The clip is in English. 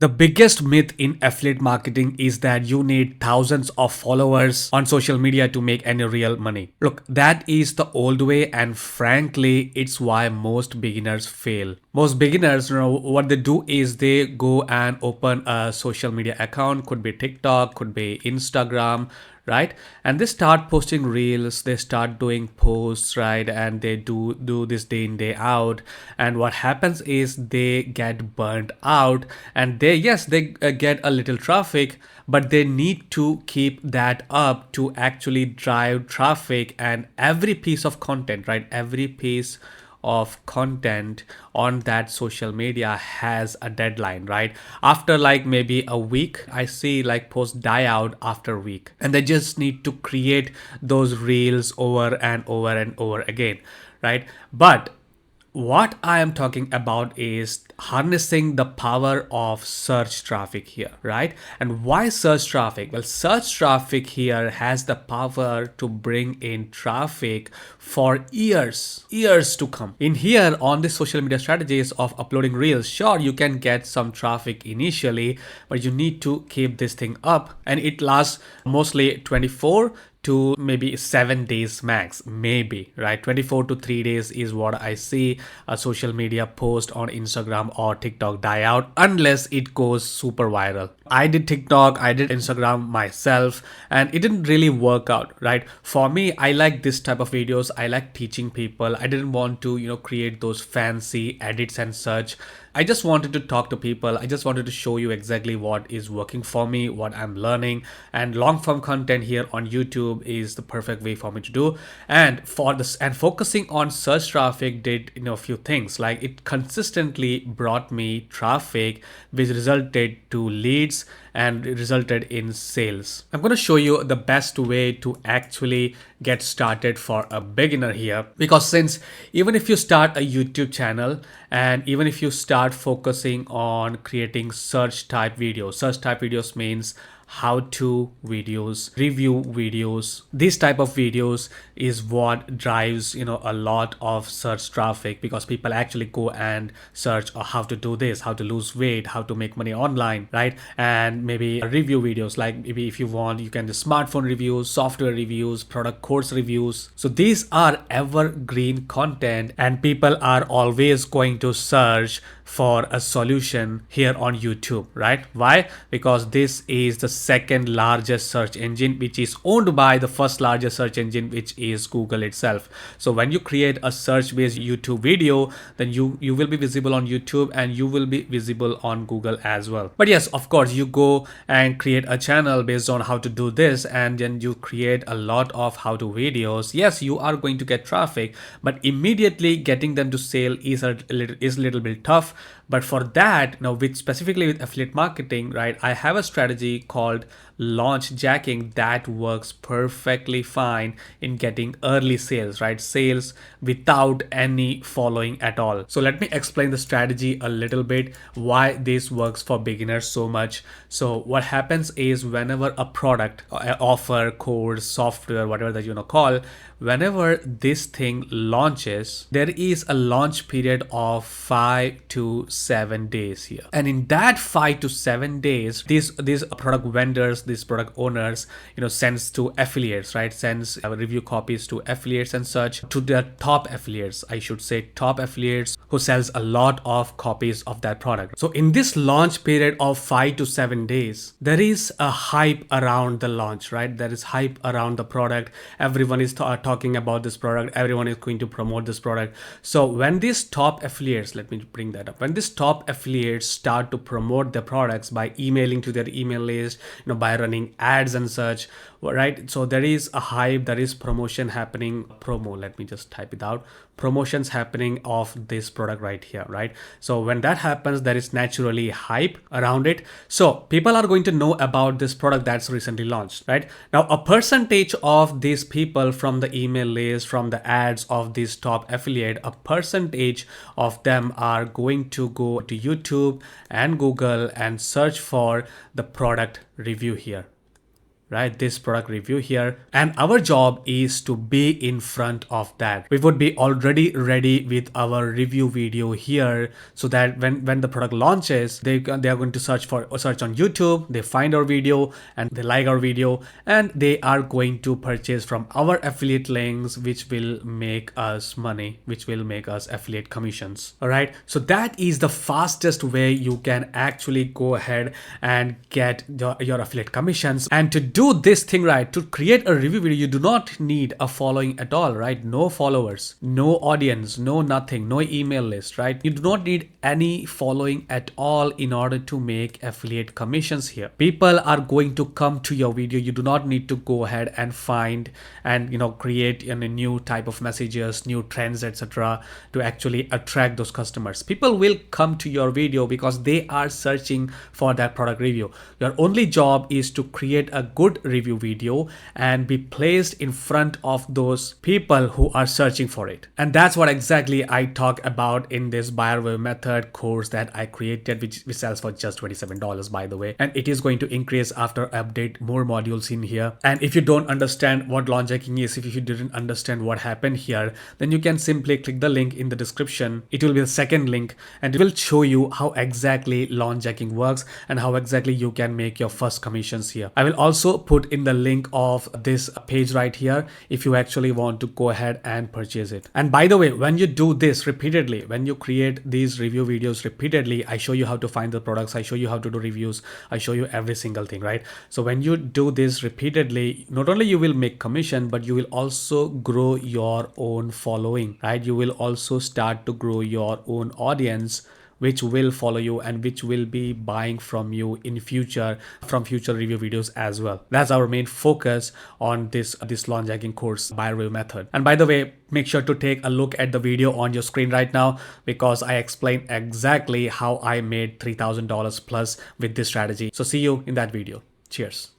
The biggest myth in affiliate marketing is that you need thousands of followers on social media to make any real money. Look, that is the old way, and frankly, it's why most beginners fail. Most beginners, what they do is they go and open a social media account, could be TikTok, could be Instagram, right? And they start posting reels, they start doing posts, right? And they do this day in day out, and what happens is they get burnt out, and they get a little traffic, but they need to keep that up to actually drive traffic. And every piece of content, right, every piece of content on that social media has a deadline, right? After like maybe a week, I see like posts die out after a week, and they just need to create those reels over and over and over again, right? But what I am talking about is harnessing the power of search traffic here, right? And why search traffic? Well, search traffic here has the power to bring in traffic for years to come. In here on the social media strategies of uploading reels, sure, you can get some traffic initially, but you need to keep this thing up, and it lasts mostly 24 to maybe 7 days max, maybe, right? 24 to 3 days is what I see a social media post on Instagram or TikTok die out, unless it goes super viral. I did TikTok, I did Instagram myself, and it didn't really work out, right? For me, I like this type of videos. I like teaching people. I didn't want to, create those fancy edits and such. I just wanted to talk to people. I just wanted to show you exactly what is working for me, what I'm learning, and long form content here on YouTube is the perfect way for me to do. And for this, and focusing on search traffic did a few things. Like, it consistently brought me traffic, which resulted to leads and resulted in sales. I'm going to show you the best way to actually get started for a beginner here, because since even if you start a YouTube channel and even if you start focusing on creating search type videos means how to videos, review videos, these type of videos is what drives a lot of search traffic, because people actually go and search how to do this, how to lose weight, how to make money online, right? And maybe review videos, like maybe if you want, you can do smartphone reviews, software reviews, product course reviews. So these are evergreen content, and people are always going to search for a solution here on YouTube, right? Why? Because this is the second largest search engine, which is owned by the first largest search engine, which is Google itself. So when you create a search based YouTube video, then you will be visible on YouTube and you will be visible on Google as well. But yes, of course, you go and create a channel based on how to do this, and then you create a lot of how to videos. Yes, you are going to get traffic, but immediately getting them to sale is a little bit tough. But for that, now specifically with affiliate marketing, right, I have a strategy called launch jacking that works perfectly fine in getting early sales, right? Sales without any following at all. So let me explain the strategy a little bit, why this works for beginners so much. So what happens is, whenever a product, offer, course, software, whatever that you call, whenever this thing launches, there is a launch period of 5 to 7 days here. And in that 5 to 7 days, these product vendors, these product owners, sends to affiliates, right? Sends review copies to affiliates and such, to their top affiliates, I should say top affiliates, who sells a lot of copies of that product. So in this launch period of 5 to 7 days, there is a hype around the launch, right? There is hype around the product. Everyone is talking about this product. Everyone is going to promote this product. So when these top affiliates, let me bring that up, when these top affiliates start to promote their products by emailing to their email list, by running ads and such, right? So there is a hype, there is promotion happening, let me just type it out, promotions happening of this product right here, right? So when that happens, there is naturally hype around it. So people are going to know about this product that's recently launched, right? Now, a percentage of these people from the email list, from the ads of this top affiliate, a percentage of them are going to go to YouTube and Google and search for the product review here, right? This product review here. And our job is to be in front of that. We would be already ready with our review video here, so that when the product launches, they are going to search on YouTube, they find our video and they like our video, and they are going to purchase from our affiliate links, which will make us money, which will make us affiliate commissions. All right, so that is the fastest way you can actually go ahead and get your affiliate commissions. And to do this thing right, to create a review video, you do not need a following at all, right? No followers, no audience, no nothing, no email list, right? You do not need any following at all in order to make affiliate commissions here. People are going to come to your video. You do not need to go ahead and find and create a new type of messages, new trends, etc., to actually attract those customers. People will come to your video because they are searching for that product review. Your only job is to create a good review video and be placed in front of those people who are searching for it. And that's what exactly I talk about in this buyer wave method course that I created, which sells for just $27, by the way. And it is going to increase after I update more modules in here. And if you don't understand what launch hacking is, if you didn't understand what happened here, then you can simply click the link in the description. It will be the second link, and it will show you how exactly launch hacking works and how exactly you can make your first commissions here. I will also put in the link of this page right here if you actually want to go ahead and purchase it. And by the way, when you do this repeatedly, when you create these review videos repeatedly, I show you how to find the products, I show you how to do reviews, I show you every single thing, right? So when you do this repeatedly, not only you will make commission, but you will also grow your own following, right? You will also start to grow your own audience, which will follow you and which will be buying from you in future, from future review videos as well. That's our main focus on this launch hacking course buyer wave method. And by the way, make sure to take a look at the video on your screen right now, because I explain exactly how I made $3,000 plus with this strategy. So see you in that video. Cheers.